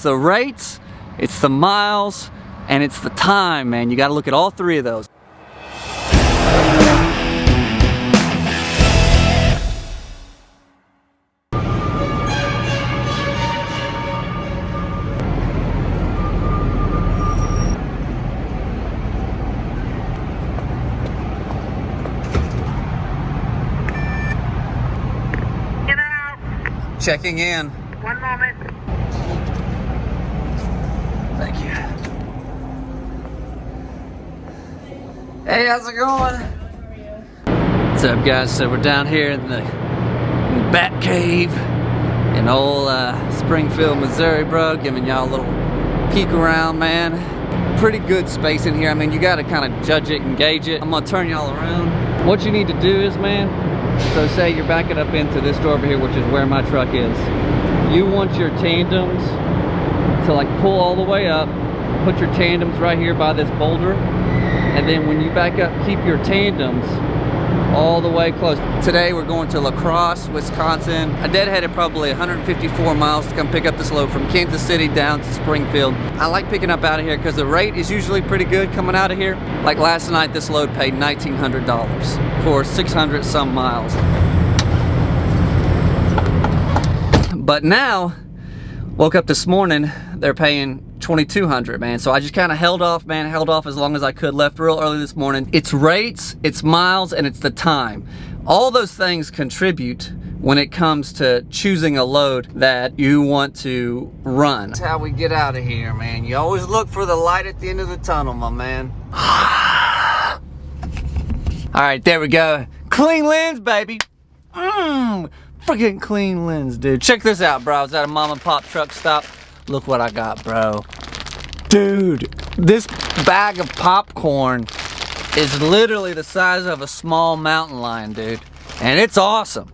It's the rates, it's the miles, and it's the time, man. You gotta look at all three of those. Checking in. One moment. Thank you. Hey, how's it going? What's up, guys? So we're down here in the Bat Cave in old Springfield, Missouri, bro. Giving y'all a little peek around, man. Pretty good space in here. I mean, you got to kind of judge it and gauge it. I'm gonna turn y'all around. What you need to do is, man, so say you're backing up into this door over here, which is where my truck is. You want your tandems to like pull all the way up, put your tandems right here by this boulder, and then when you back up, keep your tandems all the way close. Today we're going to La Crosse, Wisconsin. I deadheaded probably 154 miles to come pick up this load from Kansas City down to Springfield. I like picking up out of here because the rate is usually pretty good coming out of here. Like last night, this load paid $1,900 for 600 some miles. But now, woke up this morning, they're paying $2,200, man. So I just kind of held off, man, held off as long as I could, left real early this morning. It's rates, it's miles, and it's the time. All those things contribute when it comes to choosing a load that you want to run. That's how we get out of here, man. You always look for the light at the end of the tunnel, my man. All right, there we go. Clean lens, baby. Freaking clean lens, dude. Check this out, bro. I was at a mom and pop truck stop. Look what I got, bro. Dude, this bag of popcorn is literally the size of a small mountain lion, dude. And it's awesome.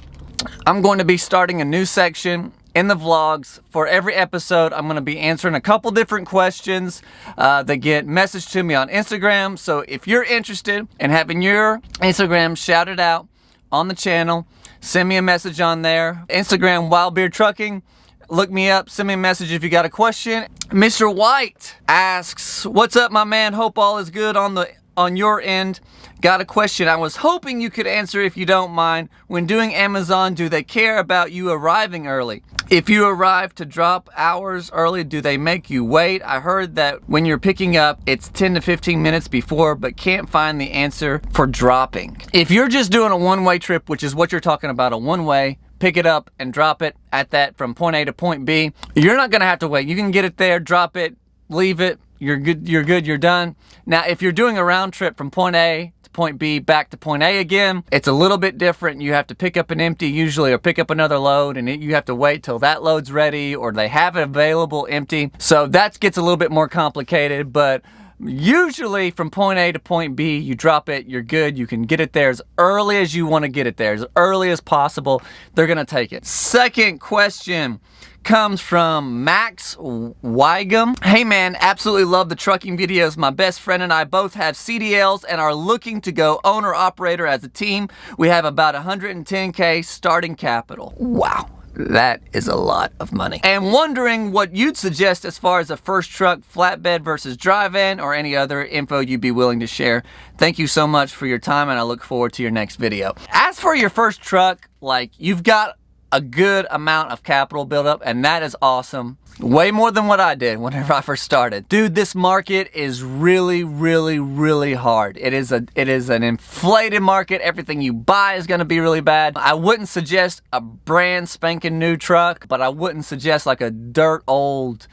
I'm going to be starting a new section in the vlogs. For every episode, I'm going to be answering a couple different questions that get messaged to me on Instagram. So if you're interested in having your Instagram shouted out on the channel, send me a message on there. Instagram Wild Beard Trucking. Look me up, send me a message if you got a question. Mr. White asks, what's up, my man? Hope all is good on your end. Got a question I was hoping you could answer if you don't mind. When doing Amazon, do they care about you arriving early? If you arrive to drop hours early, do they make you wait? I heard that when you're picking up, it's 10 to 15 minutes before, but can't find the answer for dropping. If you're just doing a one-way trip, which is what you're talking about, a one-way, pick it up and drop it at that from point A to point B, you're not gonna have to wait. You can get it there, drop it, leave it, you're good, you're done. Now, if you're doing a round trip from point A to point B, back to point A again, it's a little bit different. You have to pick up an empty usually, or pick up another load, and you have to wait till that load's ready, or they have it available empty. So that gets a little bit more complicated, but usually from point A to point B, you drop it, you're good. You can get it there as early as you want to get it there, as early as possible. They're gonna take it. Second question comes from Max Wygum. Hey man, absolutely love the trucking videos. My best friend and I both have CDLs and are looking to go owner operator as a team. We have about 110K starting capital. Wow. That is a lot of money. And wondering what you'd suggest as far as a first truck, flatbed versus drive-in, or any other info you'd be willing to share. Thank you so much for your time, and I look forward to your next video. As for your first truck, like, you've got a good amount of capital built up, and that is awesome. Way more than what I did whenever I first started. Dude, this market is really, really, really hard. It is an inflated market. Everything you buy is gonna be really bad. I wouldn't suggest a brand spanking new truck, but I wouldn't suggest like a dirt old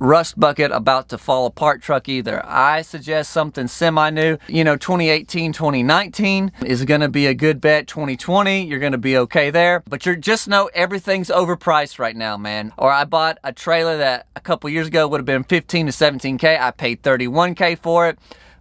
rust bucket about to fall apart truck either. I suggest something semi-new. You know, 2018, 2019 is gonna be a good bet. 2020, you're gonna be okay there. But you just know everything's overpriced right now, man. Or I bought a trailer that a couple years ago would have been 15 to 17K. I paid 31K for it.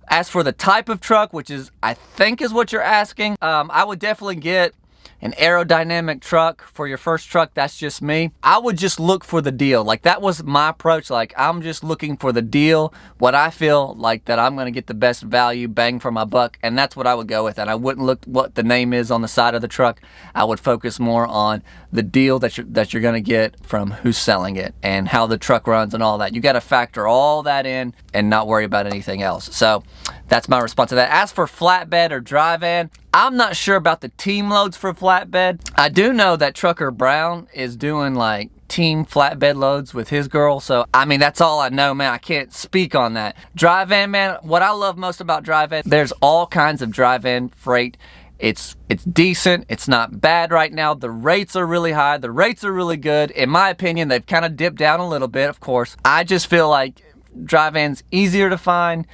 As for the type of truck, which is, I think is what you're asking, I would definitely get an aerodynamic truck for your first truck, that's just me. I would just look for the deal. Like, that was my approach. Like, I'm just looking for the deal, what I feel like that I'm gonna get the best value, bang for my buck, and that's what I would go with. And I wouldn't look what the name is on the side of the truck. I would focus more on the deal that you're gonna get from who's selling it and how the truck runs and all that. You gotta factor all that in and not worry about anything else. So that's my response to that. As for flatbed or dry van, I'm not sure about the team loads for flatbed. I do know that Trucker Brown is doing like team flatbed loads with his girl. So, I mean, that's all I know, man. I can't speak on that. Dry van, man, what I love most about dry van, there's all kinds of dry van freight. It's decent. It's not bad right now. The rates are really high. The rates are really good. In my opinion, they've kind of dipped down a little bit, of course. I just feel like dry van's easier to find.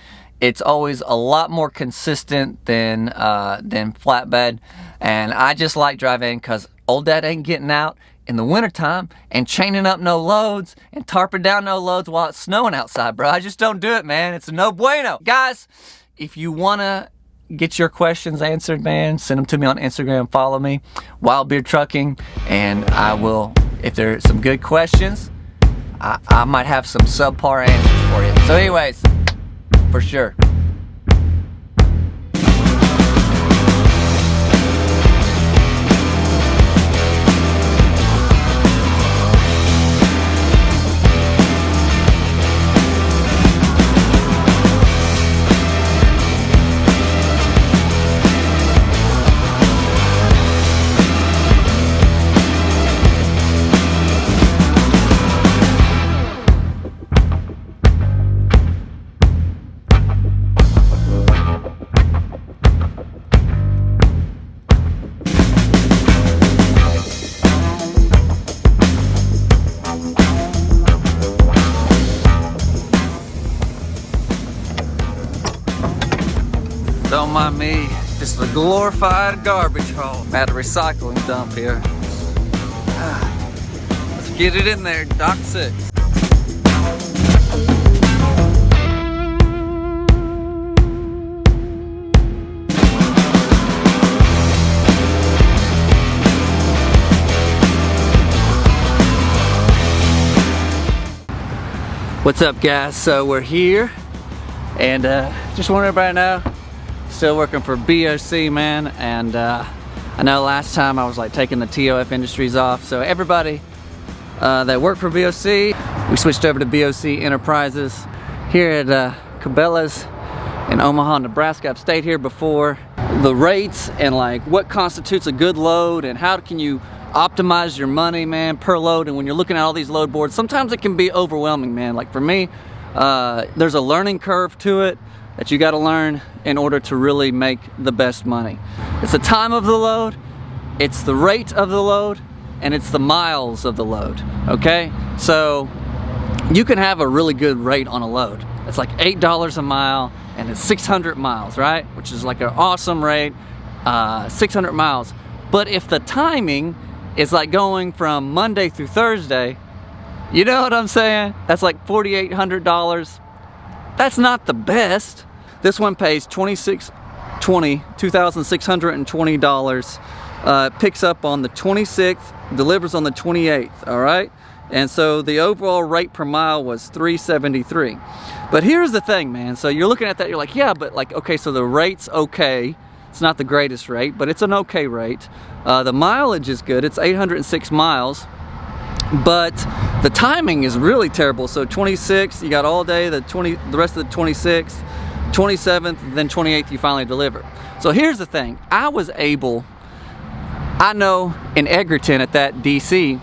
It's always a lot more consistent than flatbed. And I just like dry van because old dad ain't getting out in the wintertime and chaining up no loads and tarping down no loads while it's snowing outside, bro. I just don't do it, man. It's a no bueno. Guys, if you want to get your questions answered, man, send them to me on Instagram. Follow me, Wild Beard Trucking, and I will, if there's some good questions, I might have some subpar answers for you. So anyways, for sure. Don't mind me, just a glorified garbage haul. I'm at a recycling dump here. Let's get it in there, Dock 6. What's up, guys? So we're here, and just want everybody to know, still working for BOC, man. And I know last time I was like taking the TOF Industries off. So everybody that worked for BOC, we switched over to BOC Enterprises here at Cabela's in Omaha, Nebraska. I've stayed here before. The rates and like what constitutes a good load and how can you optimize your money, man, per load. And when you're looking at all these load boards, sometimes it can be overwhelming, man. Like for me, there's a learning curve to it that you got to learn in order to really make the best money. It's the time of the load, it's the rate of the load, and it's the miles of the load, okay? So you can have a really good rate on a load. It's like $8 a mile and it's 600 miles, right? Which is like an awesome rate, 600 miles. But if the timing is like going from Monday through Thursday, you know what I'm saying? That's like $4,800. That's not the best. This one pays $2,620. Picks up on the 26th, delivers on the 28th, all right? And so the overall rate per mile was $373. But here's the thing, man. So you're looking at that, you're like, yeah, but like, okay, so the rate's okay. It's not the greatest rate, but it's an okay rate. The mileage is good. It's 806 miles. But the timing is really terrible. So 26th, you got all day, the rest of the 26th, 27th, then 28th, you finally deliver. So here's the thing. I know in Egerton at that DC,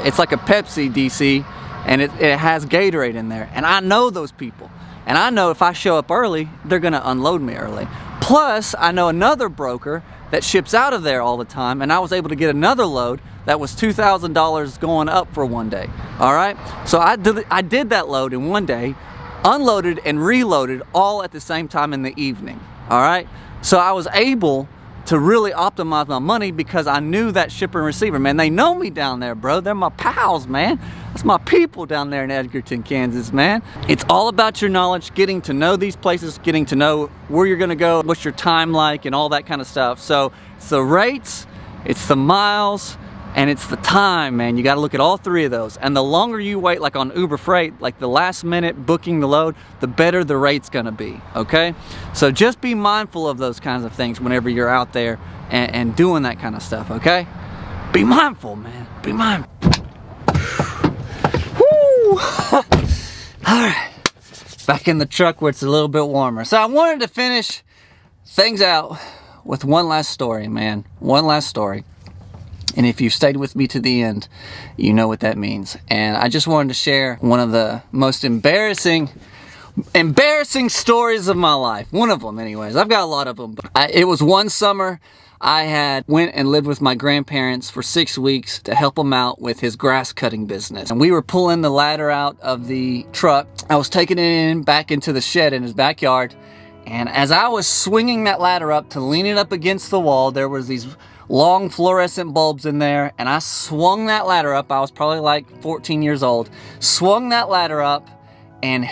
it's like a Pepsi DC, and it has Gatorade in there. And I know those people. And I know if I show up early, they're gonna unload me early. Plus, I know another broker that ships out of there all the time, and I was able to get another load that was $2,000 going up for one day, all right? So I did that load in one day, unloaded and reloaded all at the same time in the evening, all right? So I was able to really optimize my money, because I knew that shipper and receiver, man. They know me down there, bro. They're my pals, man. That's my people down there in Edgerton, Kansas, man. It's all about your knowledge, getting to know these places, getting to know where you're gonna go, what's your time like, and all that kind of stuff. So it's the rates, it's the miles, and it's the time, man. You gotta look at all three of those. And the longer you wait, like on Uber Freight, like the last minute booking the load, the better the rate's gonna be, okay? So just be mindful of those kinds of things whenever you're out there and doing that kind of stuff, okay? Be mindful, man, be mindful. Woo! All right, back in the truck where it's a little bit warmer. So I wanted to finish things out with one last story, man, one last story. And if you've stayed with me to the end, you know what that means. And I just wanted to share one of the most embarrassing stories of my life. One of them, anyways. I've got a lot of them. But it was one summer. I went and lived with my grandparents for 6 weeks to help him out with his grass cutting business. And we were pulling the ladder out of the truck. I was taking it back into the shed in his backyard. And as I was swinging that ladder up to lean it up against the wall, there was these long fluorescent bulbs in there, and I swung that ladder up. I was probably like 14 years old. Swung that ladder up and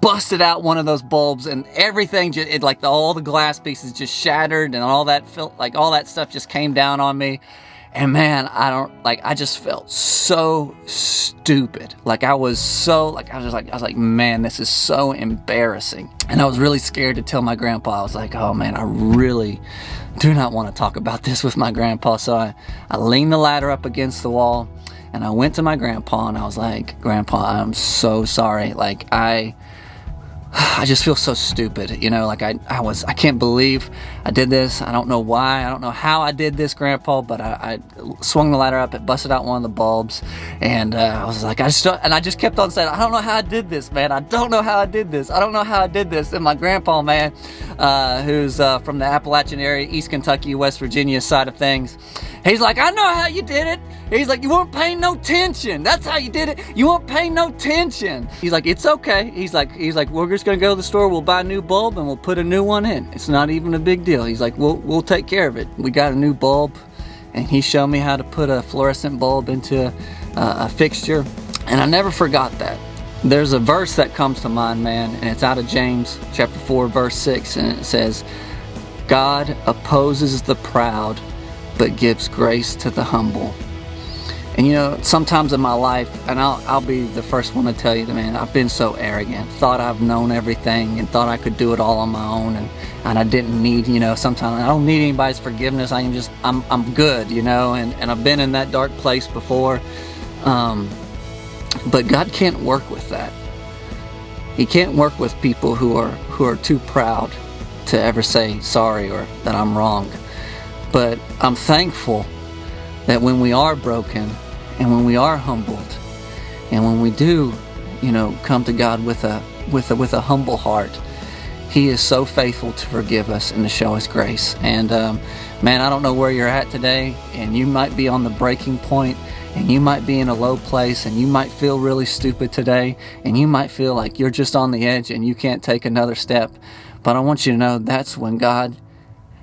busted out one of those bulbs, and everything just all the glass pieces just shattered, and all that stuff just came down on me. And man, I just felt so stupid. I was like, man, this is so embarrassing. And I was really scared to tell my grandpa. I was like, oh man, I really do not want to talk about this with my grandpa. So I leaned the ladder up against the wall, and I went to my grandpa, and I was like, Grandpa, I'm so sorry. I just feel so stupid, you know, I can't believe I did this. I don't know why. I don't know how I did this, Grandpa, but I swung the ladder up, it busted out one of the bulbs, and I was like, I just kept on saying, I don't know how I did this, man. I don't know how I did this. I don't know how I did this. And my grandpa, man, who's from the Appalachian area, East Kentucky, West Virginia side of things, he's like, I know how you did it. He's like, you weren't paying no attention. That's how you did it. You weren't paying no attention. He's like, it's okay. He's like, we're just gonna go to the store. We'll buy a new bulb and we'll put a new one in. It's not even a big deal. He's like, we'll take care of it. We got a new bulb, and he showed me how to put a fluorescent bulb into a fixture, and I never forgot that. There's a verse that comes to mind, man, and it's out of James chapter 4, verse 6, and it says, God opposes the proud, but gives grace to the humble. And you know, sometimes in my life, and I'll be the first one to tell you, man, I've been so arrogant, thought I've known everything, and thought I could do it all on my own, and I didn't need, you know, sometimes I don't need anybody's forgiveness. I'm good, you know, and I've been in that dark place before. But God can't work with that. He can't work with people who are too proud to ever say sorry or that I'm wrong. But I'm thankful that when we are broken, and when we are humbled, and when we do, you know, come to God with a humble heart, He is so faithful to forgive us and to show us grace. And man, I don't know where you're at today, and you might be on the breaking point, and you might be in a low place, and you might feel really stupid today, and you might feel like you're just on the edge and you can't take another step. But I want you to know that's when God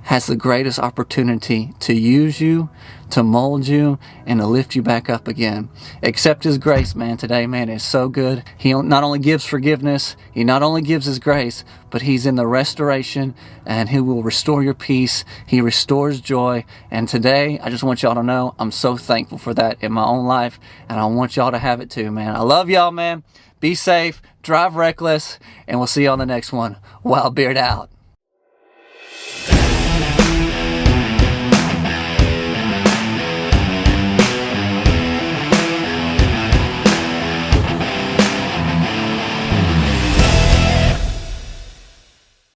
has the greatest opportunity to use you, to mold you, and to lift you back up again. Accept His grace, man, today, man. It's so good. He not only gives forgiveness, He not only gives His grace, but He's in the restoration, and He will restore your peace. He restores joy. And today, I just want y'all to know I'm so thankful for that in my own life, and I want y'all to have it too, man. I love y'all, man. Be safe, drive reckless, and we'll see you on the next one. Wild Beard out.